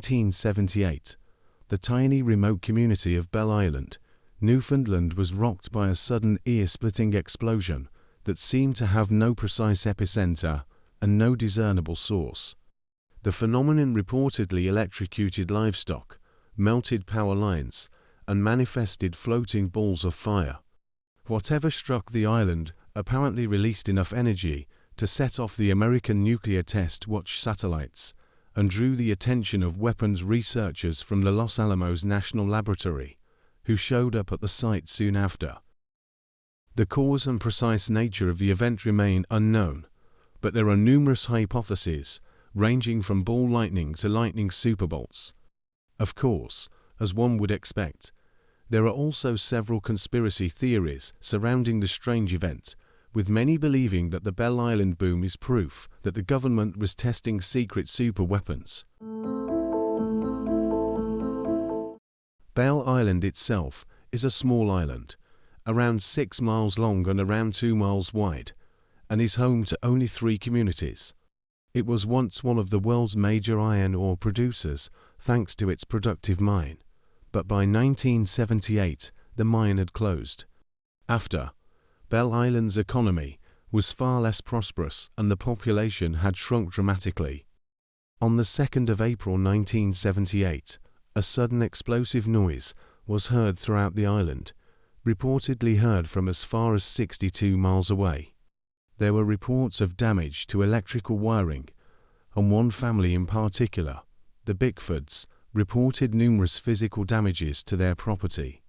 1978, the tiny remote community of Bell Island, Newfoundland, was rocked by a sudden ear-splitting explosion that seemed to have no precise epicenter and no discernible source. The phenomenon reportedly electrocuted livestock, melted power lines, and manifested floating balls of fire. Whatever struck the island apparently released enough energy to set off the American nuclear test watch satellites and drew the attention of weapons researchers from the Los Alamos National Laboratory, who showed up at the site soon after. The cause and precise nature of the event remain unknown, but there are numerous hypotheses, ranging from ball lightning to lightning superbolts. Of course, as one would expect, there are also several conspiracy theories surrounding the strange event, with many believing that the Bell Island boom is proof that the government was testing secret super weapons. Bell Island itself is a small island, around 6 miles long and around 2 miles wide, and is home to only 3 communities. It was once one of the world's major iron ore producers, thanks to its productive mine, but by 1978 the mine had closed. After, Bell Island's economy was far less prosperous and the population had shrunk dramatically. On the 2nd of April 1978, a sudden explosive noise was heard throughout the island, reportedly heard from as far as 62 miles away. There were reports of damage to electrical wiring, and one family in particular, the Bickfords, reported numerous physical damages to their property.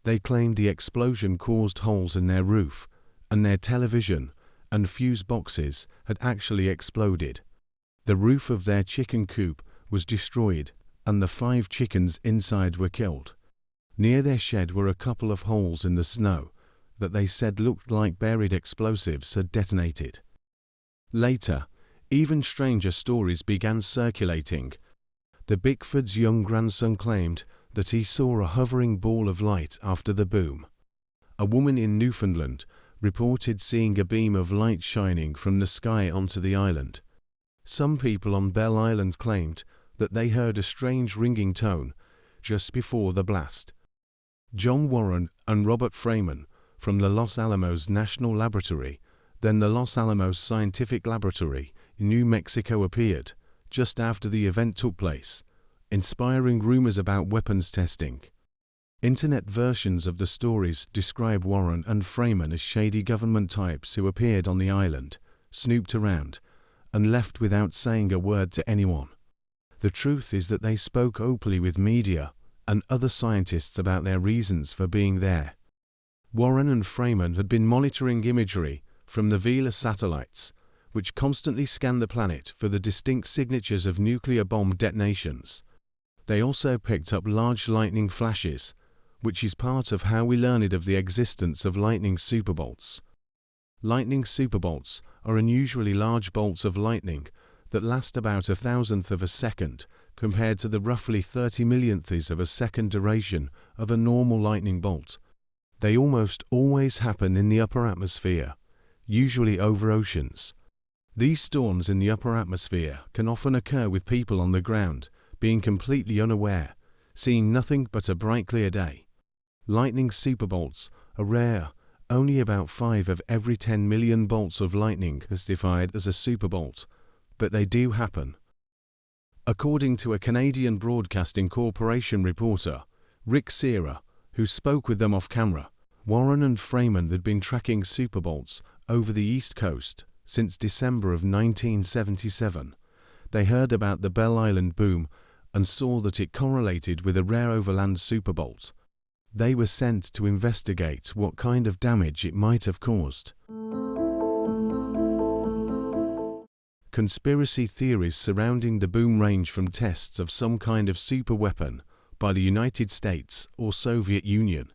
They claimed the explosion caused holes in their roof, and their television and fuse boxes had actually exploded. The roof of their chicken coop was destroyed, and the 5 chickens inside were killed. Near their shed were a couple of holes in the snow that they said looked like buried explosives had detonated. Later, even stranger stories began circulating. The Bickfords' young grandson claimed that he saw a hovering ball of light after the boom. A woman in Newfoundland reported seeing a beam of light shining from the sky onto the island. Some people on Bell Island claimed that they heard a strange ringing tone just before the blast. John Warren and Robert Freeman from the Los Alamos National Laboratory, then the Los Alamos Scientific Laboratory in New Mexico, appeared just after the event took place, inspiring rumors about weapons testing. Internet versions of the stories describe Warren and Freeman as shady government types who appeared on the island, snooped around, and left without saying a word to anyone. The truth is that they spoke openly with media and other scientists about their reasons for being there. Warren and Freeman had been monitoring imagery from the Vela satellites, which constantly scanned the planet for the distinct signatures of nuclear bomb detonations. They also picked up large lightning flashes, which is part of how we learned of the existence of lightning superbolts. Lightning superbolts are unusually large bolts of lightning that last about 1,000th of a second compared to the roughly 30 millionths of a second duration of a normal lightning bolt. They almost always happen in the upper atmosphere, usually over oceans. These storms in the upper atmosphere can often occur with people on the ground being completely unaware, seeing nothing but a bright clear day. Lightning superbolts are rare. Only about 5 of every 10 million bolts of lightning is defined as a superbolt, but they do happen. According to a Canadian Broadcasting Corporation reporter, Rick Serra, who spoke with them off camera, Warren and Freeman had been tracking superbolts over the East Coast since December of 1977. They heard about the Bell Island boom and saw that it correlated with a rare overland superbolt. They were sent to investigate what kind of damage it might have caused. Conspiracy theories surrounding the boom range from tests of some kind of super weapon by the United States or Soviet Union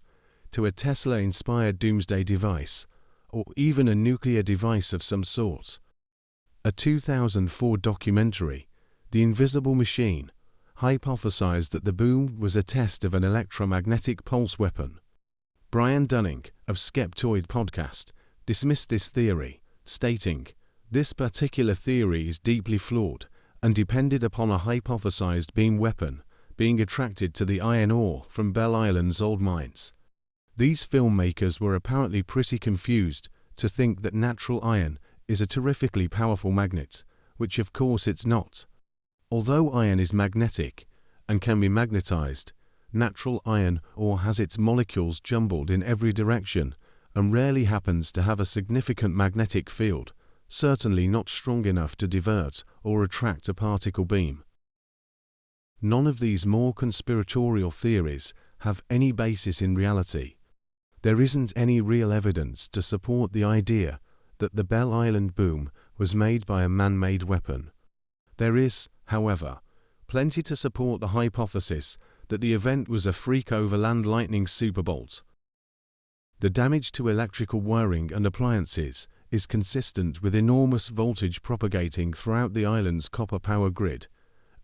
to a Tesla-inspired doomsday device, or even a nuclear device of some sort. A 2004 documentary, The Invisible Machine, hypothesized that the boom was a test of an electromagnetic pulse weapon. Brian Dunning of Skeptoid podcast dismissed this theory, stating, "This particular theory is deeply flawed and depended upon a hypothesized beam weapon being attracted to the iron ore from Bell Island's old mines. These filmmakers were apparently pretty confused to think that natural iron is a terrifically powerful magnet, which of course it's not. Although iron is magnetic and can be magnetized, natural iron ore has its molecules jumbled in every direction and rarely happens to have a significant magnetic field, certainly not strong enough to divert or attract a particle beam. None of these more conspiratorial theories have any basis in reality. There isn't any real evidence to support the idea that the Bell Island boom was made by a man-made weapon. There is, however, plenty to support the hypothesis that the event was a freak overland lightning superbolt. The damage to electrical wiring and appliances is consistent with enormous voltage propagating throughout the island's copper power grid,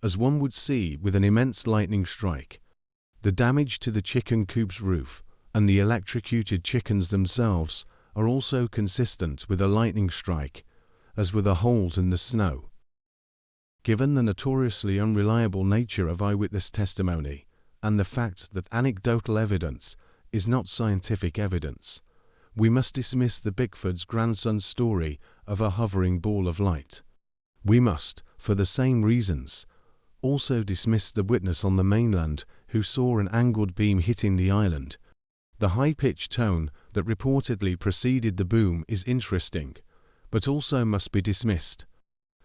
as one would see with an immense lightning strike. The damage to the chicken coop's roof and the electrocuted chickens themselves are also consistent with a lightning strike, as with the holes in the snow. Given the notoriously unreliable nature of eyewitness testimony and the fact that anecdotal evidence is not scientific evidence, we must dismiss the Bigfoot's grandson's story of a hovering ball of light. We must, for the same reasons, also dismiss the witness on the mainland who saw an angled beam hitting the island. The high-pitched tone that reportedly preceded the boom is interesting, but also must be dismissed.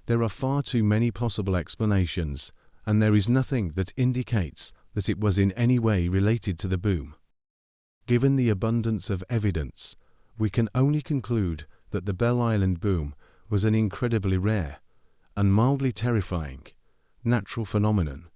There are far too many possible explanations, and there is nothing that indicates that it was in any way related to the boom. Given the abundance of evidence, we can only conclude that the Bell Island boom was an incredibly rare and mildly terrifying natural phenomenon